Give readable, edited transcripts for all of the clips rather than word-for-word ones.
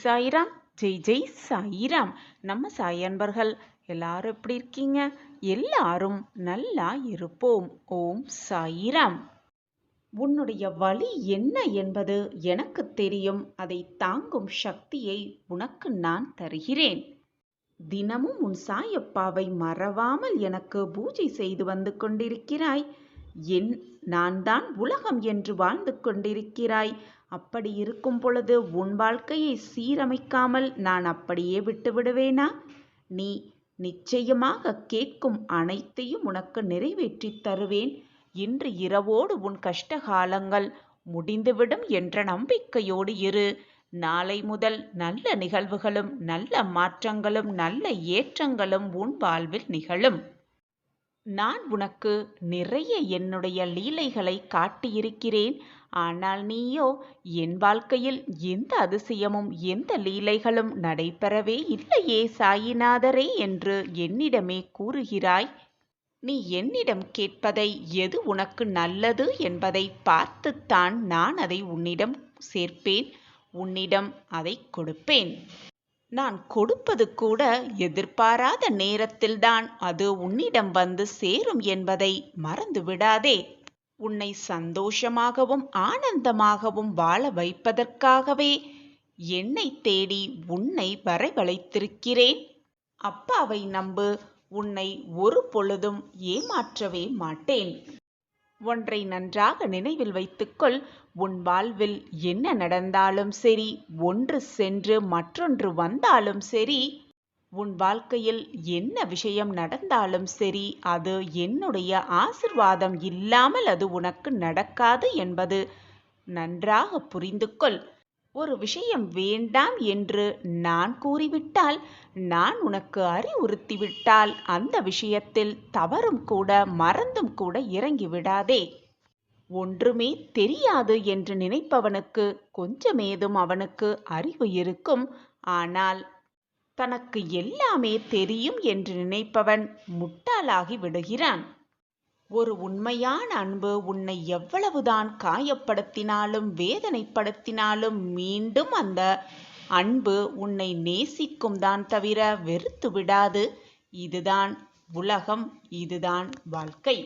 சாய்ராம். ஜெய் ஜெய் சாய்ராம். நம்ம சாய் அன்பர்கள் எல்லாரும் எப்படி இருக்கீங்க? எல்லாரும் நல்லா இருப்போம். ஓம் சாய்ராம். உன்னுடைய வலி என்ன என்பது எனக்கு தெரியும். அதை தாங்கும் சக்தியை உனக்கு நான் தருகிறேன். தினமும் உன் சாயப்பாவை மறவாமல் எனக்கு பூஜை செய்து வந்து கொண்டிருக்கிறாய். நான் தான் உலகம் என்று வாழ்ந்து கொண்டிருக்கிறாய். அப்படி இருக்கும் பொழுது உன் வாழ்க்கையை சீரமைக்காமல் நான் அப்படியே விட்டு விடுவேனா? நீ நிச்சயமாக கேட்கும் அனைத்தையும் உனக்கு நிறைவேற்றி தருவேன். இன்று இரவோடு உன் கஷ்டகாலங்கள் முடிந்துவிடும் என்ற நம்பிக்கையோடு இரு. நாளை முதல் நல்ல நிகழ்வுகளும் நல்ல மாற்றங்களும் நல்ல ஏற்றங்களும் உன் வாழ்வில் நிகழும். நான் உனக்கு நிறைய என்னுடைய லீலைகளை காட்டியிருக்கிறேன். ஆனால் நீயோ என் வாழ்க்கையில் எந்த அதிசயமும் எந்த லீலைகளும் நடைபெறவே இல்லையே சாயிநாதரே என்று என்னிடமே கூறுகிறாய். நீ என்னிடம் கேட்பதை எது உனக்கு நல்லது என்பதை பார்த்துத்தான் நான் அதை உன்னிடம் சேர்ப்பேன். உன்னிடம் அதை கொடுப்பேன். நான் கொடுப்பது கூட எதிர்பாராத நேரத்தில்தான் அது உன்னிடம் வந்து சேரும் என்பதை மறந்து விடாதே. உன்னை சந்தோஷமாகவும் ஆனந்தமாகவும் வாழ வைப்பதற்காகவே என்னை தேடி உன்னை வரவழைத்திருக்கிறேன். அப்பாவை நம்பு. உன்னை ஒரு பொழுதும் ஏமாற்றவே மாட்டேன். ஒன்றை நன்றாக நினைவில் வைத்துக்கொள். உன் வாழ்வில் என்ன நடந்தாலும் சரி, ஒன்று சென்று மற்றொன்று வந்தாலும் சரி, உன் வாழ்க்கையில் என்ன விஷயம் நடந்தாலும் சரி, அது என்னுடைய ஆசிர்வாதம் இல்லாமல் அது உனக்கு நடக்காது என்பது நன்றாக புரிந்து கொள். ஒரு விஷயம் வேண்டாம் என்று நான் கூறிவிட்டால், நான் உனக்கு அறிவுறுத்திவிட்டால் அந்த விஷயத்தில் தவறும் கூட மறந்தும் கூட இறங்கிவிடாதே. ஒன்றுமே தெரியாது என்று நினைப்பவனுக்கு கொஞ்சமேதும் அவனுக்கு அறிவு இருக்கும். ஆனால் தனக்கு எல்லாமே தெரியும் என்று நினைப்பவன் முட்டாளாகி விடுகிறான். ஒரு உண்மையான அன்பு உன்னை எவ்வளவுதான் காயப்படுத்தினாலும் வேதனைப்படுத்தினாலும் மீண்டும் அந்த அன்பு உன்னை நேசிக்கும் தான் தவிர வெறுத்து விடாது. இதுதான் உலகம், இதுதான் வாழ்க்கை.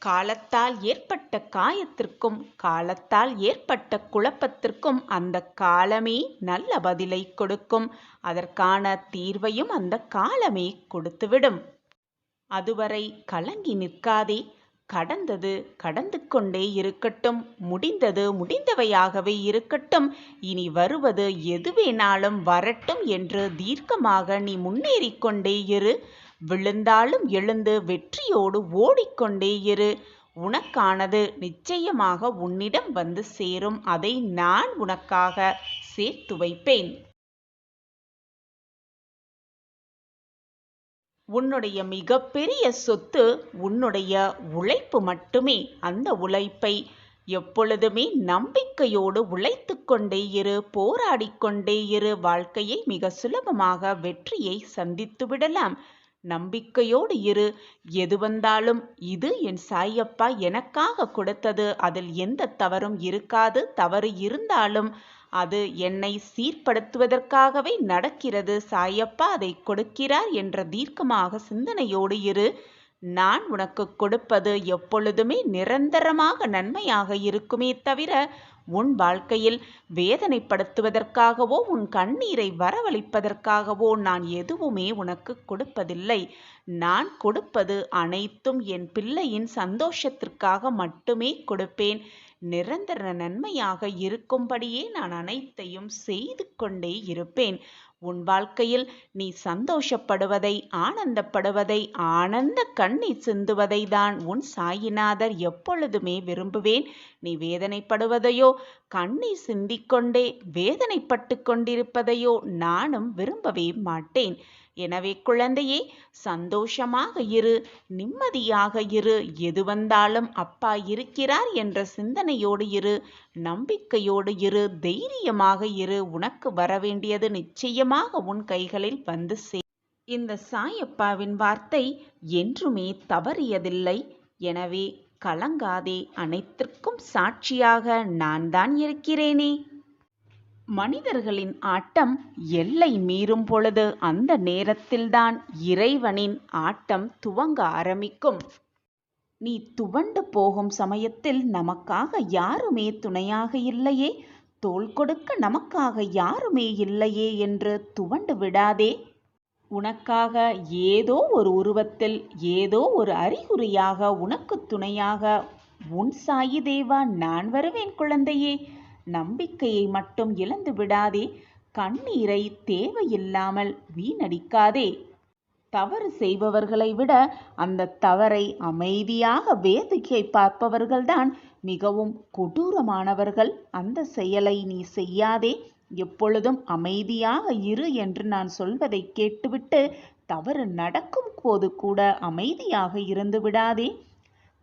காலத்தால் ஏற்பட்ட காயத்திற்கும் காலத்தால் ஏற்பட்ட குழப்பத்திற்கும் அந்த காலமே நல்ல பதிலை கொடுக்கும். அதற்கான தீர்வையும் அந்த காலமே கொடுத்துவிடும். அதுவரை கலங்கி நிற்காதே. கடந்தது கடந்து கொண்டே இருக்கட்டும். முடிந்தது முடிந்தவையாகவே இருக்கட்டும். இனி வருவது எதுவேனாலும் வரட்டும் என்று தீர்க்கமாக நீ முன்னேறிக்கொண்டே இரு. விழுந்தாலும் எழுந்து வெற்றியோடு ஓடிக்கொண்டே இரு. உனக்கானது நிச்சயமாக உன்னிடம் வந்து சேரும். அதை நான் உனக்காக சேர்த்து வைப்பேன். உன்னுடைய மிகப்பெரிய சொத்து உன்னுடைய உழைப்பு மட்டுமே. அந்த உழைப்பை எப்பொழுதுமே நம்பிக்கையோடு உழைத்து கொண்டே இரு. போராடிக்கொண்டே இரு. வாழ்க்கையை மிக சுலபமாக வெற்றியை சந்தித்து விடலாம். நம்பிக்கையோடு இரு. எது வந்தாலும் இது என் சாயப்பா எனக்காக கொடுத்தது, அதில் எந்த தவறும் இருக்காது. தவறு இருந்தாலும் அது என்னை சீர்படுத்துவதற்காகவே நடக்கிறது. சாயப்பா அதை கொடுக்கிறார் என்ற தீர்க்கமாக சிந்தனையோடு இரு. நான் உனக்கு கொடுப்பது எப்பொழுதுமே நிரந்தரமாக நன்மையாக இருக்குமே தவிர உன் வாழ்க்கையில் வேதனைப்படுத்துவதற்காகவோ உன் கண்ணீரை வரவழைப்பதற்காகவோ நான் எதுவுமே உனக்கு கொடுப்பதில்லை. நான் கொடுப்பது அனைத்தும் என் பிள்ளையின் சந்தோஷத்திற்காக மட்டுமே கொடுப்பேன். நிரந்தர நன்மையாக இருக்கும்படியே நான் அனைத்தையும் செய்து கொண்டே இருப்பேன். உன் வாழ்க்கையில் நீ சந்தோஷப்படுவதை, ஆனந்தப்படுவதை, ஆனந்த கண்ணீர் சிந்துவதை தான் உன் சாயிநாதர் எப்பொழுதுமே விரும்புவேன். நீ வேதனைப்படுவதையோ கண்ணீர் சிந்திக்கொண்டே வேதனைப்பட்டு கொண்டிருப்பதையோ நானும் விரும்பவே மாட்டேன். எனவே குழந்தையே, சந்தோஷமாக இரு, நிம்மதியாக இரு. எது வந்தாலும் அப்பா இருக்கிறார் என்ற சிந்தனையோடு இரு. நம்பிக்கையோடு இரு. தைரியமாக இரு. உனக்கு வரவேண்டியது நிச்சயமாக உன் கைகளில் வந்து இந்த சாயப்பாவின் வார்த்தை என்றுமே தவறியதில்லை. எனவே கலங்காதே. அனைத்திற்கும் சாட்சியாக நான் தான் இருக்கிறேனே. மனிதர்களின் ஆட்டம் எல்லை மீறும் பொழுது அந்த நேரத்தில்தான் இறைவனின் ஆட்டம் துவங்க ஆரம்பிக்கும். நீ துவண்டு போகும் சமயத்தில் நமக்காக யாருமே துணையாக இல்லையே, தோள் கொடுக்க நமக்காக யாருமே இல்லையே என்று துவண்டு விடாதே. உனக்காக ஏதோ ஒரு உருவத்தில், ஏதோ ஒரு அறிகுறியாக, உனக்கு துணையாக உன் சாயி தேவா நான் வருவேன் குழந்தையே. நம்பிக்கையை மட்டும் இழந்து விடாதே. கண்ணீரை தேவையில்லாமல் வீணடிக்காதே. தவறு செய்பவர்களை விட அந்த தவறை அமைதியாக வேடிக்கை பார்ப்பவர்கள்தான் மிகவும் கொடூரமானவர்கள். அந்த செயலை நீ செய்யாதே. எப்பொழுதும் அமைதியாக இரு என்று நான் சொல்வதை கேட்டுவிட்டு தவறு நடக்கும் போது கூட அமைதியாக இருந்து விடாதே.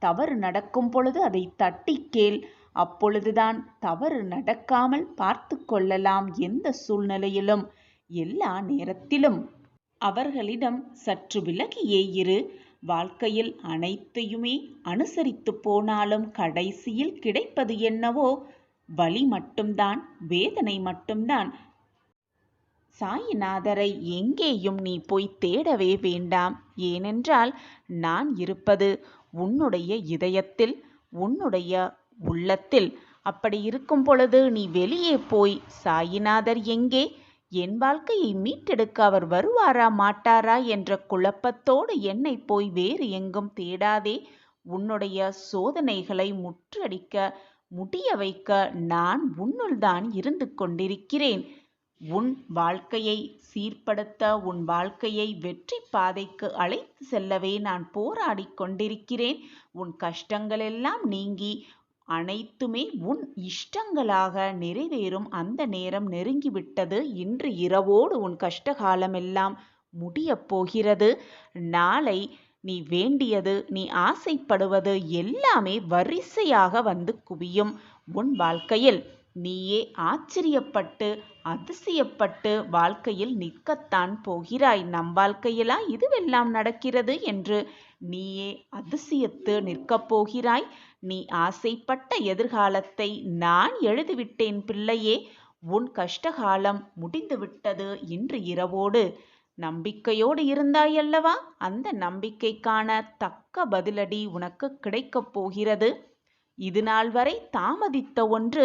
தவறு நடக்கும் பொழுது அதை தட்டி கேள். அப்பொழுதுதான் தவறு நடக்காமல் பார்த்து கொள்ளலாம். எந்த சூழ்நிலையிலும், எல்லா நேரத்திலும் அவர்களிடம் சற்று விலகியே இரு. வாழ்க்கையில் அனைத்தையுமே அனுசரித்து போனாலும் கடைசியில் கிடைப்பது என்னவோ வலி மட்டும்தான், வேதனை மட்டும்தான். சாயிநாதரை எங்கேயும் நீ போய் தேடவே வேண்டாம். ஏனென்றால் நான் இருப்பது உன்னுடைய இதயத்தில், உன்னுடைய உள்ளத்தில். அப்படி இருக்கும் பொழுது நீ வெளியே போய் சாயிநாதர் எங்கே, என் வாழ்க்கையை மீட்டெடுக்க அவர் வருவாரா மாட்டாரா என்ற குழப்பத்தோடு என்னை போய் வேறு எங்கும் தேடாதே. உன்னுடைய சோதனைகளை முற்றடிக்க, முடிய வைக்க நான் உன்னுள் தான் இருந்து கொண்டிருக்கிறேன். உன் வாழ்க்கையை சீர்படுத்த, உன் வாழ்க்கையை வெற்றி பாதைக்கு அழைத்து செல்லவே நான் போராடி கொண்டிருக்கிறேன். உன் கஷ்டங்களெல்லாம் நீங்கி அனைத்துமே உன் இஷ்டங்களாக நிறைவேறும் அந்த நேரம் நெருங்கிவிட்டது. இன்று இரவோடு உன் கஷ்டகாலமெல்லாம் முடியப் போகிறது. நாளை நீ வேண்டியது, நீ ஆசைப்படுவது எல்லாமே வரிசையாக வந்து குவியும் உன் வாழ்க்கையில். நீயே ஆச்சரியப்பட்டு அதிசயப்பட்டு வாழ்க்கையில் நிற்கத்தான் போகிறாய். நம் வாழ்க்கையிலா இதுவெல்லாம் நடக்கிறது என்று நீயே அதிசயத்து நிற்கப் போகிறாய். நீ ஆசைப்பட்ட எதிர்காலத்தை நான் எழுதிவிட்டேன் பிள்ளையே. உன் கஷ்டகாலம் முடிந்துவிட்டது இன்று இரவோடு. நம்பிக்கையோடு இருந்தாயல்லவா, அந்த நம்பிக்கைக்கான தக்க பதிலடி உனக்கு கிடைக்கப் போகிறது. இது நாள் வரை தாமதித்த ஒன்று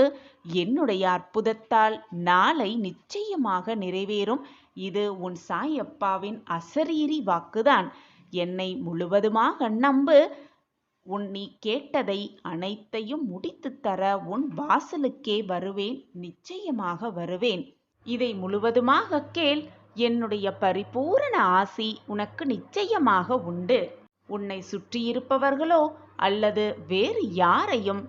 என்னுடைய அற்புதத்தால் நாளை நிச்சயமாக நிறைவேறும். இது உன் சாயப்பாவின் அசரீரி வாக்குதான். என்னை முழுவதுமாக நம்பு. நீ கேட்டதை அனைத்தையும் முடித்து தர உன் வாசலுக்கே வருவேன். நிச்சயமாக வருவேன். இதை முழுவதுமாக கேள். என்னுடைய பரிபூரண ஆசி உனக்கு நிச்சயமாக உண்டு. உன்னை சுற்றியிருப்பவர்களோ அல்லது வேறு யாரையும்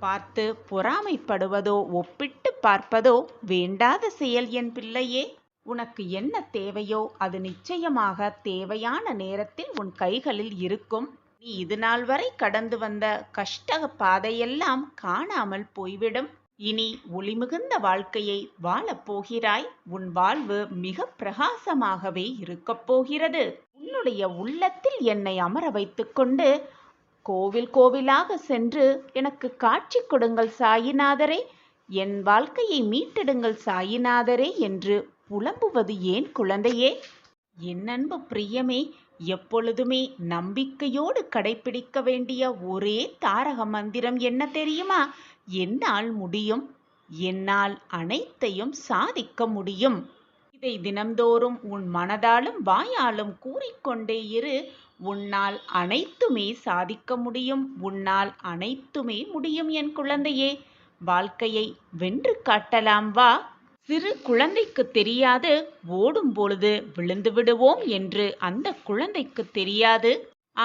பார்த்து பொறாமைப்படுவதோ ஒப்பிட்டு பார்ப்பதோ வேண்டாத செயல் என் பிள்ளையே. உனக்கு என்ன தேவையோ அது நிச்சயமாக தேவையான நேரத்தில் உன் கைகளில் இருக்கும். நீ இது நாள் வரை கடந்து வந்த கஷ்ட பாதையெல்லாம் காணாமல் போய்விடும். இனி ஒளிமிகுந்த வாழ்க்கையை வாழப் போகிறாய். உன் வாழ்வு மிக பிரகாசமாகவே இருக்கப் போகிறது. உன்னுடைய உள்ளத்தில் என்னை அமர வைத்துக்கொண்டு கோவில் கோவிலாக சென்று எனக்கு காட்சி கொடுங்கள் சாயிநாதரே, என் வாழ்க்கையை மீட்டெடுங்கள் சாயிநாதரே என்று புலம்புவது ஏன் குழந்தையே? என் அன்பு பிரியமே, எப்பொழுதுமே நம்பிக்கையோடு கடைபிடிக்க வேண்டிய ஒரே தாரக மந்திரம் என்ன தெரியுமா? என்னால் முடியும், என்னால் அனைத்தையும் சாதிக்க முடியும். இதை தினம்தோறும் உன் மனதாலும் வாயாலும் கூறிக்கொண்டே இரு. உன்னால் அனைத்துமே சாதிக்க முடியும், உன்னால் அனைத்துமே முடியும் என் குழந்தையே. வாழ்க்கையை வென்று காட்டலாம் வா. சிறு குழந்தைக்கு தெரியாது ஓடும் பொழுது விழுந்து விடுவோம் என்று. அந்த குழந்தைக்கு தெரியாது.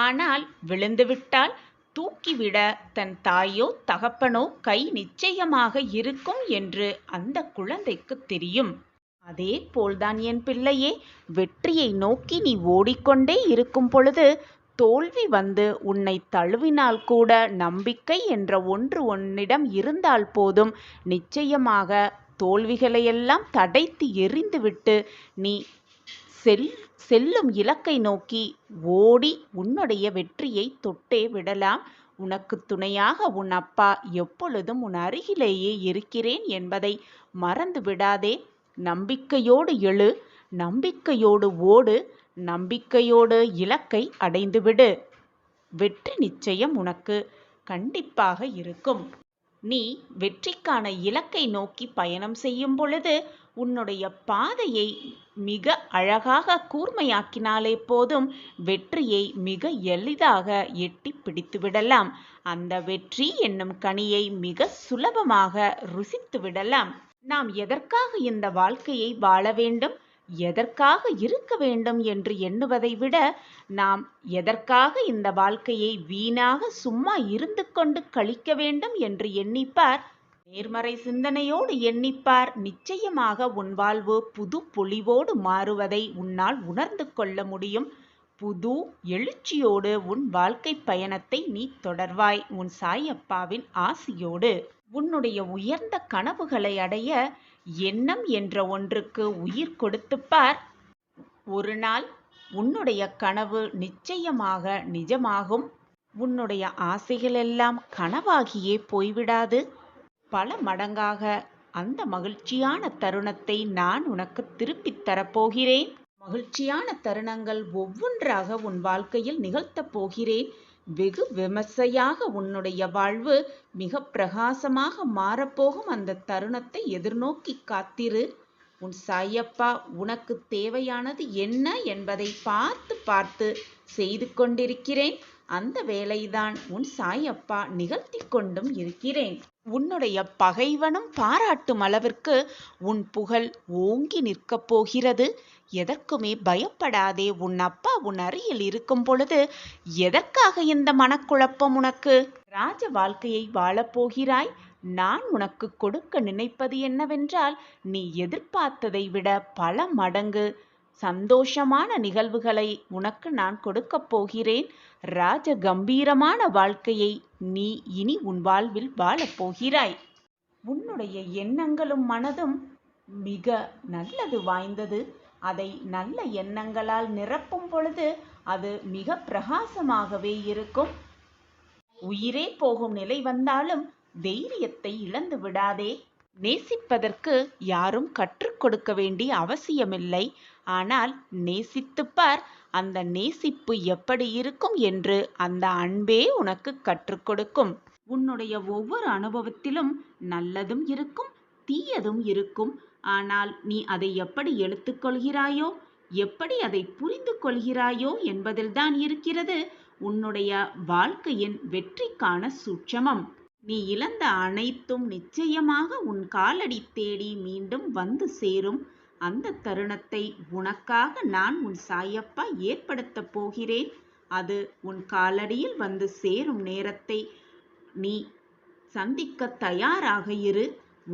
ஆனால் விழுந்துவிட்டால் தூக்கிவிட தன் தாயோ தகப்பனோ கை நிச்சயமாக இருக்கும் என்று அந்த குழந்தைக்கு தெரியும். அதே போல்தான் என் பிள்ளையே, வெற்றியை நோக்கி நீ ஓடிக்கொண்டே இருக்கும் பொழுது தோல்வி வந்து உன்னை தழுவினால் கூட நம்பிக்கை என்ற ஒன்று உன்னிடம் இருந்தால் போதும். நிச்சயமாக தோல்விகளையெல்லாம் தடைத்து எறிந்துவிட்டு நீ செல்லும் இலக்கை நோக்கி ஓடி உன்னுடைய வெற்றியை தொட்டே விடலாம். உனக்கு துணையாக உன் அப்பா எப்பொழுதும் உன் அருகிலேயே இருக்கிறேன் என்பதை மறந்து விடாதே. நம்பிக்கையோடு எழு, நம்பிக்கையோடு ஓடு, நம்பிக்கையோடு இலக்கை அடைந்துவிடு. வெற்றி நிச்சயம் உனக்கு கண்டிப்பாக இருக்கும். நீ வெற்றிக்கான இலக்கை நோக்கி பயணம் செய்யும் பொழுது உன்னுடைய பாதையை மிக அழகாக கூர்மையாக்கினாலே போதும், வெற்றியை மிக எளிதாக எட்டி பிடித்து விடலாம். அந்த வெற்றி என்னும் கனியை மிக சுலபமாக ருசித்து விடலாம். நாம் எதற்காக இந்த வாழ்க்கையை வாழ வேண்டும், எதற்காக இருக்க வேண்டும் என்று எண்ணுவதை விட, நாம் எதற்காக இந்த வாழ்க்கையை வீணாக சும்மா இருந்து கொண்டு கழிக்க வேண்டும் என்று எண்ணிப்பார். நேர்மறை சிந்தனையோடு எண்ணிப்பார். நிச்சயமாக உன் வாழ்வு புது பொலிவோடு மாறுவதை உன்னால் உணர்ந்து கொள்ள முடியும். புது எழுச்சியோடு உன் வாழ்க்கை பயணத்தை நீ தொடர்வாய், உன் சாயப்பாவின் ஆசியோடு. உன்னுடைய உயர்ந்த கனவுகளை அடைய எண்ணம் என்ற ஒன்றுக்கு உயிர் கொடுத்துப்பார். ஒரு நாள் உன்னுடைய கனவு நிச்சயமாக நிஜமாகும். உன்னுடைய ஆசைகளெல்லாம் கனவாகியே போய்விடாது. பல மடங்காக அந்த மகிழ்ச்சியான தருணத்தை நான் உனக்கு திருப்பித் தரப்போகிறேன். மகிழ்ச்சியான தருணங்கள் ஒவ்வொன்றாக உன் வாழ்க்கையில் நிகழ்த்தப் போகிறேன். வெகு விமர்சையாக உன்னுடைய வாழ்வு மிக பிரகாசமாக மாறப்போகும் அந்த தருணத்தை எதிர்நோக்கி காத்திரு. உன் சாயப்பா உனக்கு தேவையானது என்ன என்பதை பார்த்து பார்த்து செய்து கொண்டிருக்கிறேன். அந்த வேலைதான் உன் சாயப்பா நிகழ்த்தி கொண்டும் இருக்கிறேன். உன்னுடைய பகைவனும் பாராட்டும் அளவிற்கு உன் புகழ் ஓங்கி நிற்கப் போகிறது. எதற்குமே பயப்படாதே. உன் அப்பா உன் அருகில் இருக்கும் பொழுது எதற்காக இந்த மனக்குழப்பம் உனக்கு? ராஜ வாழ்க்கையை வாழப்போகிறாய். நான் உனக்கு கொடுக்க நினைப்பது என்னவென்றால், நீ எதிர்பார்த்ததை விட பல மடங்கு சந்தோஷமான நிகழ்வுகளை உனக்கு நான் கொடுக்கப் போகிறேன். ராஜ கம்பீரமான வாழ்க்கையை நீ இனி உன் வாழ்வில் வாழப்போகிறாய். உன்னுடைய எண்ணங்களும் மனதும் மிக நல்லது வாய்ந்தது. அதை நல்ல எண்ணங்களால் நிரப்பும் பொழுது அது மிக பிரகாசமாகவே இருக்கும். உயிரே போகும் நிலை வந்தாலும் தைரியத்தை இழந்து விடாதே. நேசிப்பதற்கு யாரும் கற்றுக் கொடுக்க வேண்டிய அவசியமில்லை. ஆனால் நேசித்துப்பார். அந்த நேசிப்பு எப்படி இருக்கும் என்று அந்த அன்பே உனக்கு கற்றுக் கொடுக்கும். உன்னுடைய ஒவ்வொரு அனுபவத்திலும் நல்லதும் இருக்கும், தீயதும் இருக்கும். ஆனால் நீ அதை எப்படி எடுத்துக்கொள்கிறாயோ, எப்படி அதை புரிந்து கொள்கிறாயோ என்பதில்தான் இருக்கிறது உன்னுடைய வாழ்க்கையின் வெற்றிக்கான சூட்சமம். நீ இழந்த அனைத்தும் நிச்சயமாக உன் காலடி தேடி மீண்டும் வந்து சேரும். அந்த தருணத்தை உனக்காக நான் உன் சாயப்பா ஏற்படுத்தப் போகிறேன். அது உன் காலடியில் வந்து சேரும் நேரத்தை நீ சந்திக்க தயாராக இரு.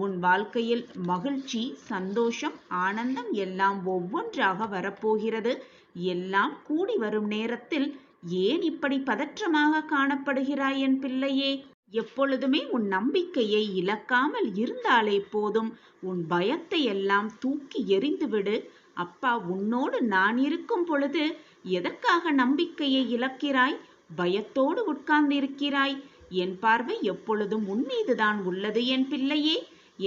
உன் வாழ்க்கையில் மகிழ்ச்சி, சந்தோஷம், ஆனந்தம் எல்லாம் ஒவ்வொன்றாக வரப்போகிறது. எல்லாம் கூடி வரும் நேரத்தில் ஏன் இப்படி பதற்றமாக காணப்படுகிறாய் என் பிள்ளையே? எப்பொழுதுமே உன் நம்பிக்கையை இழக்காமல் இருந்தாலே போதும். உன் பயத்தை எல்லாம் தூக்கி எறிந்துவிடு. அப்பா உன்னோடு நான் இருக்கும் பொழுது எதற்காக நம்பிக்கையை இழக்கிறாய்? பயத்தோடு உட்கார்ந்திருக்கிறாய். என் பார்வை எப்பொழுதும் உன் மீதுதான் உள்ளது என் பிள்ளையே.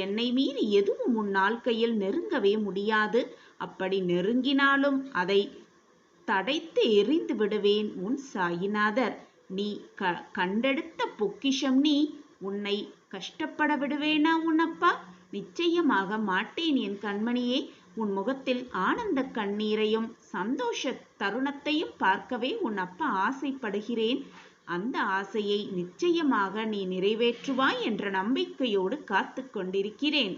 என்னை மீறி எதுவும் உன் வாழ்க்கையில் நெருங்கவே முடியாது. அப்படி நெருங்கினாலும் அதை தடைத்து எறிந்து விடுவேன் உன் சாயிநாதர். நீ கண்டெடுத்த பொக்கிஷம். நீ உன்னை கஷ்டப்பட விடுவேனா உன் அப்பா? நிச்சயமாக மாட்டேன் என் கண்மணியே. உன் முகத்தில் ஆனந்த கண்ணீரையும் சந்தோஷ தருணத்தையும் பார்க்கவே உன் அப்பா ஆசைப்படுகிறேன். அந்த ஆசையை நிச்சயமாக நீ நிறைவேற்றுவாய் என்ற நம்பிக்கையோடு காத்து கொண்டிருக்கிறேன்.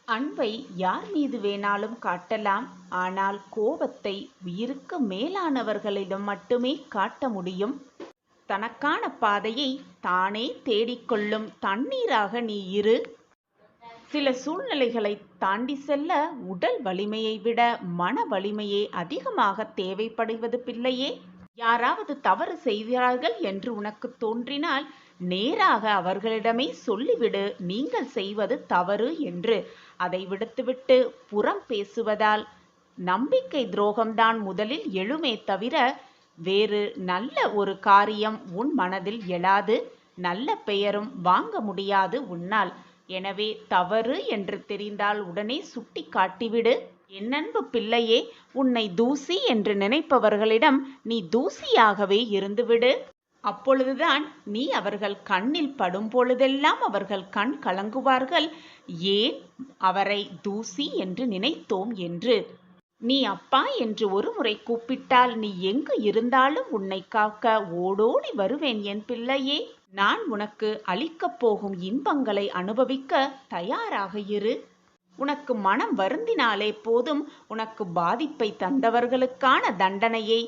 அன்பை யார் மீது வேணாலும் காட்டலாம். ஆனால் கோபத்தை உயிருக்கு மேலானவர்களிடம் மட்டுமே காட்ட முடியும். தனக்கான பாதையை தானே தேடிக்கொள்ளும் தண்ணீராக நீ இரு. சில சூழ்நிலைகளை தாண்டி செல்ல உடல் வலிமையை விட மன வலிமையே அதிகமாக தேவைப்படுவது பிள்ளையே. யாராவது தவறு செய்கிறார்கள் என்று உனக்கு தோன்றினால் நேராக அவர்களிடமே சொல்லிவிடு, நீங்கள் செய்வது தவறு என்று. அதை விடுத்துவிட்டு புறம் பேசுவதால் நம்பிக்கை துரோகம்தான் முதலில் எழுமே தவிர வேறு நல்ல ஒரு காரியம் உன் மனதில் எழாது. நல்ல பெயரும் வாங்க முடியாது உன்னால். எனவே தவறு என்று தெரிந்தால் உடனே சுட்டி காட்டிவிடு. என் அன்பு பிள்ளையே, உன்னை தூசி என்று நினைப்பவர்களிடம் நீ தூசியாகவே இருந்துவிடு. அப்பொழுதுதான் நீ அவர்கள் கண்ணில் படும் பொழுதெல்லாம் அவர்கள் கண் கலங்குவார்கள். ஏன் அவரை தூசி என்று நினைத்தோம் என்று. நீ அப்பா என்று ஒருமுறை கூப்பிட்டால் நீ எங்கு இருந்தாலும் உன்னை காக்க ஓடோடி வருவேன் என் பிள்ளையே. நான் உனக்கு அளிக்கப் போகும் இன்பங்களை அனுபவிக்க தயாராக இரு. உனக்கு மனம் வருந்தினாலே போதும். உனக்கு பாதிப்பை தந்தவர்களுக்கான தண்டனையை,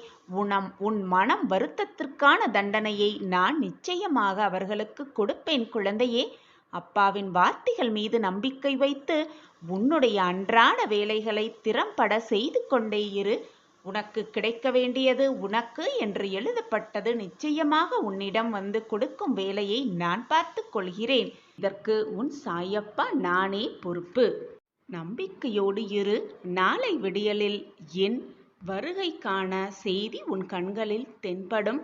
உன் மனம் வருத்தத்திற்கான தண்டனையை நான் நிச்சயமாக அவர்களுக்கு கொடுப்பேன் குழந்தையே. அப்பாவின் வார்த்தைகள் மீது நம்பிக்கை வைத்து உன்னுடைய அன்றாட வேலைகளை திறம்பட செய்து கொண்டே இரு. உனக்கு கிடைக்க வேண்டியது உனக்கு என்று எழுதப்பட்டது நிச்சயமாக உன்னிடம் வந்து கொடுக்கும் வேலையை நான் பார்த்து கொள்கிறேன். இதற்கு உன் சாயப்பா நானே பொறுப்பு. நம்பிக்கையோடு இரு. நாளை விடியலில் என் வருகைக்கான செய்தி உன் கண்களில் தென்படும்.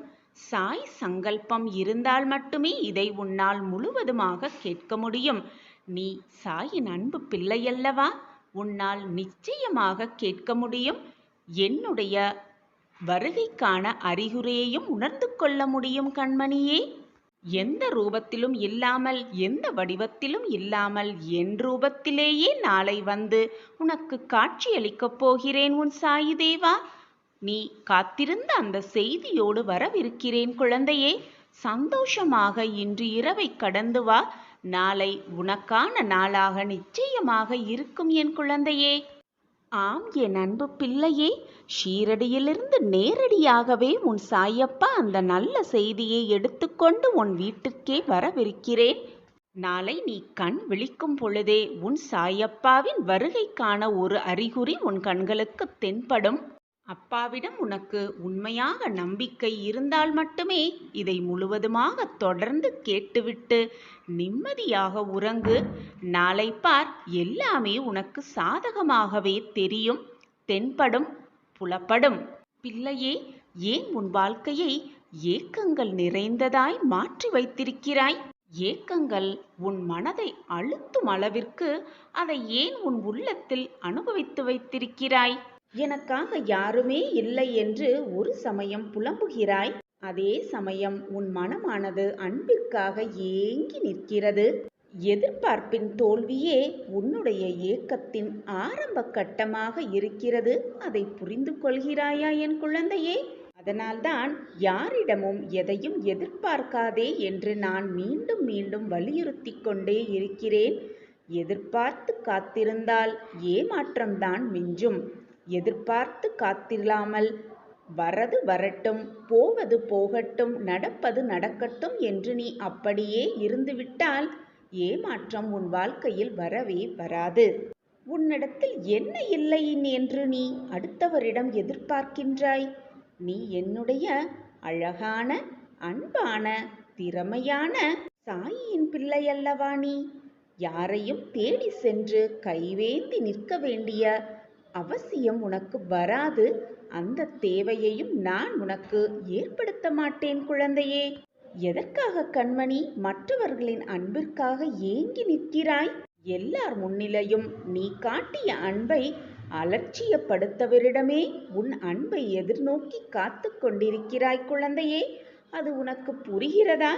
சாய் சங்கல்பம் இருந்தால் மட்டுமே இதை உன்னால் முழுவதுமாக கேட்க முடியும். நீ சாயின் அன்பு பிள்ளையல்லவா? உன்னால் நிச்சயமாக கேட்க முடியும். என்னுடைய வருகைக்கான அறிகுறியையும் உணர்ந்து கொள்ள முடியும் கண்மணியே. எந்த ரூபத்திலும் இல்லாமல், எந்த வடிவத்திலும் இல்லாமல் என் ரூபத்திலேயே நாளை வந்து உனக்கு காட்சியளிக்கப் போகிறேன் உன் சாயி தேவா. நீ காத்திருந்த அந்த செய்தியோடு வரவிருக்கிறேன் குழந்தையே. சந்தோஷமாக இன்று இரவை கடந்து வா. நாளை உனக்கான நாளாக நிச்சயமாக இருக்கும் என் குழந்தையே. ஆம் என் அன்பு பிள்ளையே, ஷீரடியிலிருந்து நேரடியாகவே உன் சாயப்பா அந்த நல்ல செய்தியை எடுத்துக்கொண்டு உன் வீட்டிற்கே வரவிருக்கிறேன். நாளை நீ கண் விழிக்கும் பொழுதே உன் சாயப்பாவின் வருகைக்கான ஒரு அறிகுறி உன் கண்களுக்கு தென்படும். அப்பாவிடம் உனக்கு உண்மையாக நம்பிக்கை இருந்தால் மட்டுமே இதை முழுவதுமாக தொடர்ந்து கேட்டுவிட்டு நிம்மதியாக உறங்கு. நாளை பார், எல்லாமே உனக்கு சாதகமாகவே தெரியும், தென்படும், புலப்படும். பிள்ளையே, ஏன் உன் வாழ்க்கையை ஏக்கங்கள் நிறைந்ததாய் மாற்றி வைத்திருக்கிறாய்? ஏக்கங்கள் உன் மனதை அழுத்தும் அளவிற்கு அதை ஏன் உன் உள்ளத்தில் அனுபவித்து வைத்திருக்கிறாய்? எனக்காக யாருமே இல்லை என்று ஒரு சமயம் புலம்புகிறாய். அதே சமயம் உன் மனமானது அன்பிற்காக ஏங்கி நிற்கிறது. எதிர்பார்ப்பின் தோல்வியே உன்னுடைய ஏக்கத்தின் ஆரம்ப கட்டமாக இருக்கிறது. அதை புரிந்து கொள்கிறாயா என் குழந்தையே? அதனால்தான் யாரிடமும் எதையும் எதிர்பார்க்காதே என்று நான் மீண்டும் மீண்டும் வலியுறுத்தி கொண்டே இருக்கிறேன். எதிர்பார்த்து காத்திருந்தால் ஏமாற்றம்தான் மிஞ்சும். எதிர்பார்த்து காத்திராமல் வரது வரட்டும், போவது போகட்டும், நடப்பது நடக்கட்டும் என்று நீ அப்படியே இருந்துவிட்டால் ஏமாற்றம் உன் வாழ்க்கையில் வரவே வராது. உன்னிடத்தில் என்ன இல்லை என்று நீ அடுத்தவரிடம் எதிர்பார்க்கின்றாய்? நீ என்னுடைய அழகான, அன்பான, திறமையான சாயின் பிள்ளையல்லவா நீ? யாரையும் தேடி சென்று கைவேந்தி நிற்க வேண்டிய அவசியம் உனக்கு வராது. அந்த தேவையையும் நான் உனக்கு ஏற்படுத்த மாட்டேன் குழந்தையே. எதற்காக கண்மணி மற்றவர்களின் அன்பிற்காக ஏங்கி நிற்கிறாய்? எல்லார் முன்னிலையும் நீ காட்டிய அன்பை அலட்சியப்படுத்தவரிடமே உன் அன்பை எதிர்நோக்கி காத்து கொண்டிருக்கிறாய் குழந்தையே. அது உனக்கு புரிகிறதா?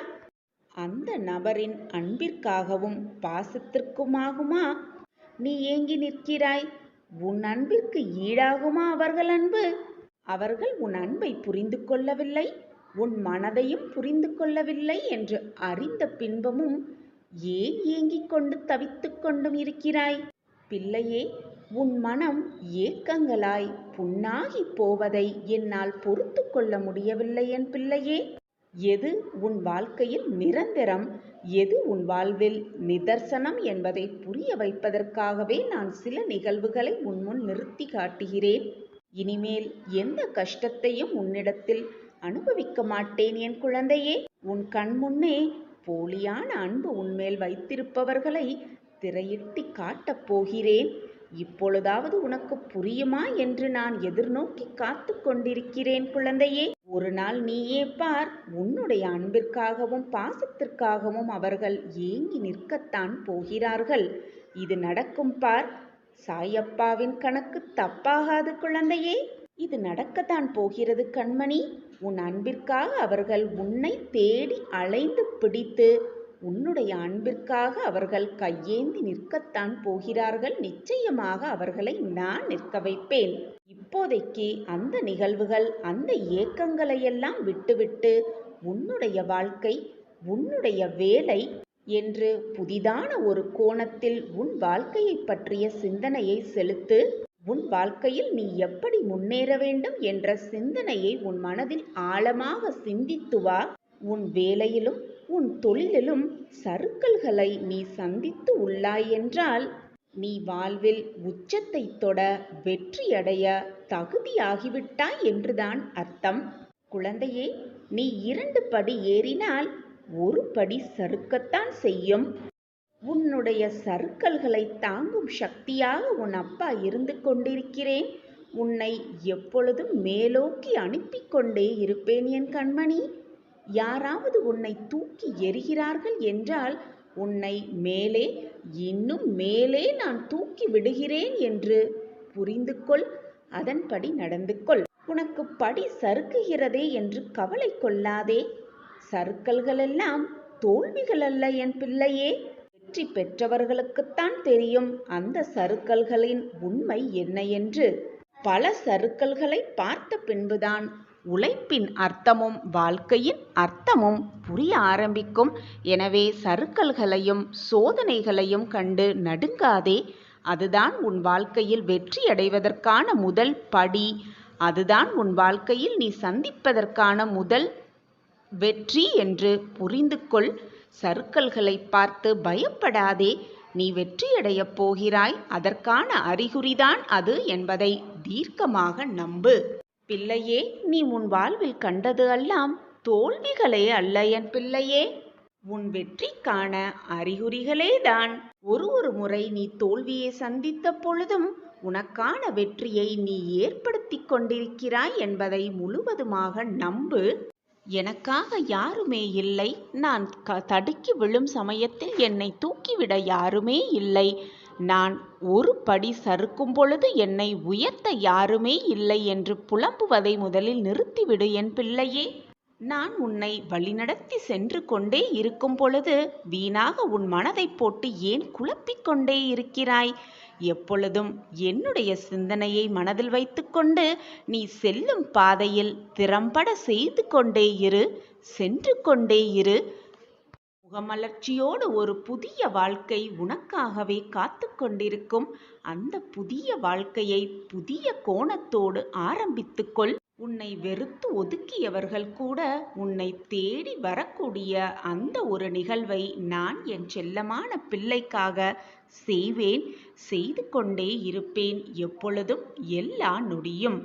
அந்த நபரின் அன்பிற்காகவும் பாசத்திற்குமாகுமா நீ ஏங்கி நிற்கிறாய்? உன் அன்பிற்கு ஈடாகுமா அவர்கள் அன்பு? அவர்கள் உன் அன்பை புரிந்து கொள்ளவில்லை, உன் மனதையும் புரிந்து கொள்ளவில்லை என்று அறிந்த பின்பமும் ஏன் ஏங்கிக் கொண்டு தவித்துக் கொண்டும் இருக்கிறாய்? பிள்ளையே, உன் மனம் ஏக்கங்களாய் புண்ணாகி போவதை என்னால் பொறுத்து கொள்ள முடியவில்லை என் பிள்ளையே. எது உன் வாழ்க்கையில் நிரந்தரம், எது உன் வாழ்வில் நிதர்சனம் என்பதை புரிய வைப்பதற்காகவே நான் சில நிகழ்வுகளை உன் முன் நிறுத்தி காட்டுகிறேன். இனிமேல் எந்த கஷ்டத்தையும் உன்னிடத்தில் அனுபவிக்க மாட்டேன் என் குழந்தையே. உன் கண் முன்னே போலியான அன்பு உன்மேல் வைத்திருப்பவர்களை திரையிட்டு காட்டப் போகிறேன். இப்பொழுதாவது உனக்கு புரியுமா என்று நான் எதிர்நோக்கி காத்து கொண்டிருக்கிறேன் குழந்தையே. ஒரு நாள் நீயே பார், உன்னுடைய அன்பிற்காகவும் பாசத்திற்காகவும் அவர்கள் ஏங்கி நிற்கத்தான் போகிறார்கள். இது நடக்கும் பார். சாயப்பாவின் கணக்கு தப்பாகாது குழந்தையே. இது நடக்கத்தான் போகிறது கண்மணி. உன் அன்பிற்காக அவர்கள் உன்னை தேடி அலைந்து பிடித்து உன்னுடைய அன்பிற்காக அவர்கள் கையேந்தி நிற்கத்தான் போகிறார்கள். நிச்சயமாக அவர்களை நான் நிற்க வைப்பேன். இப்போதைக்கு அந்த நிகழ்வுகள், அந்த ஏக்கங்களையெல்லாம் விட்டுவிட்டு உன்னுடைய வாழ்க்கை, உன்னுடைய வேலை என்று புதிதான ஒரு கோணத்தில் உன் வாழ்க்கையை பற்றிய சிந்தனையை செலுத்து. உன் வாழ்க்கையில் நீ எப்படி முன்னேற வேண்டும் என்ற சிந்தனையை உன் மனதில் ஆழமாக சிந்தித்து வா. உன் வேலையிலும் உன் தொழிலிலும் சறுக்கல்களை நீ சந்தித்து உள்ளாய் என்றால் நீ வாழ்வில் உச்சத்தை தொட, வெற்றியடைய தகுதியாகிவிட்டாய் என்றுதான் அர்த்தம். குழந்தையே, நீ 2 படி ஏறினால் 1 படி சறுக்கத்தான் செய்யும். உன்னுடைய சறுக்கல்களை தாங்கும் சக்தியாக உன் அப்பா இருந்து கொண்டிருக்கிறேன். உன்னை எப்பொழுதும் மேலோக்கி அனுப்பிக் கொண்டே இருப்பேன் என் கண்மணி. யாராவது உன்னை தூக்கி எறிகிறார்கள் என்றால் உன்னை மேலே, இன்னும் மேலே நான் தூக்கி விடுகிறேன் என்று புரிந்து கொள். அதன்படி நடந்து கொள். உனக்கு படி சறுக்குகிறதே என்று கவலை கொள்ளாதே. சறுக்கல்களெல்லாம் தோல்விகள் அல்ல என் பிள்ளையே. வெற்றி பெற்றவர்களுக்குத்தான் தெரியும் அந்த சறுக்கல்களின் உண்மை என்ன என்று. பல சறுக்கல்களை பார்த்த பின்புதான் உழைப்பின் அர்த்தமும் வாழ்க்கையின் அர்த்தமும் புரிய ஆரம்பிக்கும். எனவே சறுக்கல்களையும் சோதனைகளையும் கண்டு நடுங்காதே. அதுதான் உன் வாழ்க்கையில் வெற்றி அடைவதற்கான முதல் படி. அதுதான் உன் வாழ்க்கையில் நீ சந்திப்பதற்கான முதல் வெற்றி என்று புரிந்து கொள். சறுக்கல்களை பார்த்து பயப்படாதே. நீ வெற்றியடையப் போகிறாய். அதற்கான அறிகுறிதான் அது என்பதை தீர்க்கமாக நம்பு. பிள்ளையே, நீ உன் வாழ்வில் கண்டது எல்லாம் தோல்விகளே அல்ல என் பிள்ளையே. உன் வெற்றிக்கான அறிகுறிகளே தான். ஒரு முறை நீ தோல்வியை சந்தித்த பொழுதும் உனக்கான வெற்றியை நீ ஏற்படுத்தி கொண்டிருக்கிறாய் என்பதை முழுவதுமாக நம்பு. எனக்காக யாருமே இல்லை. நான் தடுக்கி விழும் சமயத்தில் என்னை தூக்கிவிட யாருமே இல்லை. நான் 1 படி சறுக்கும் பொழுது என்னை உயர்த்த யாருமே இல்லை என்று புலம்புவதை முதலில் நிறுத்திவிடு என் பிள்ளையே. நான் உன்னை வழிநடத்தி சென்று கொண்டே இருக்கும் பொழுது வீணாக உன் மனதை போட்டு ஏன் குழப்பிக் கொண்டே இருக்கிறாய்? எப்பொழுதும் என்னுடைய சிந்தனையை மனதில் வைத்துக்கொண்டு நீ செல்லும் பாதையில் திறம்பட செய்து கொண்டே இரு, சென்று கொண்டே இரு. முகமலர்ச்சியோடு ஒரு புதிய வாழ்க்கை உனக்காகவே காத்து கொண்டிருக்கும். அந்த புதிய வாழ்க்கையை புதிய கோணத்தோடு ஆரம்பித்துக்கொள். உன்னை வெறுத்து ஒதுக்கியவர்கள் கூட உன்னை தேடி வரக்கூடிய அந்த ஒரு நிகழ்வை நான் என் செல்லமான பிள்ளைக்காக செய்வேன், செய்து கொண்டே இருப்பேன் எப்பொழுதும், எல்லா நொடியும்.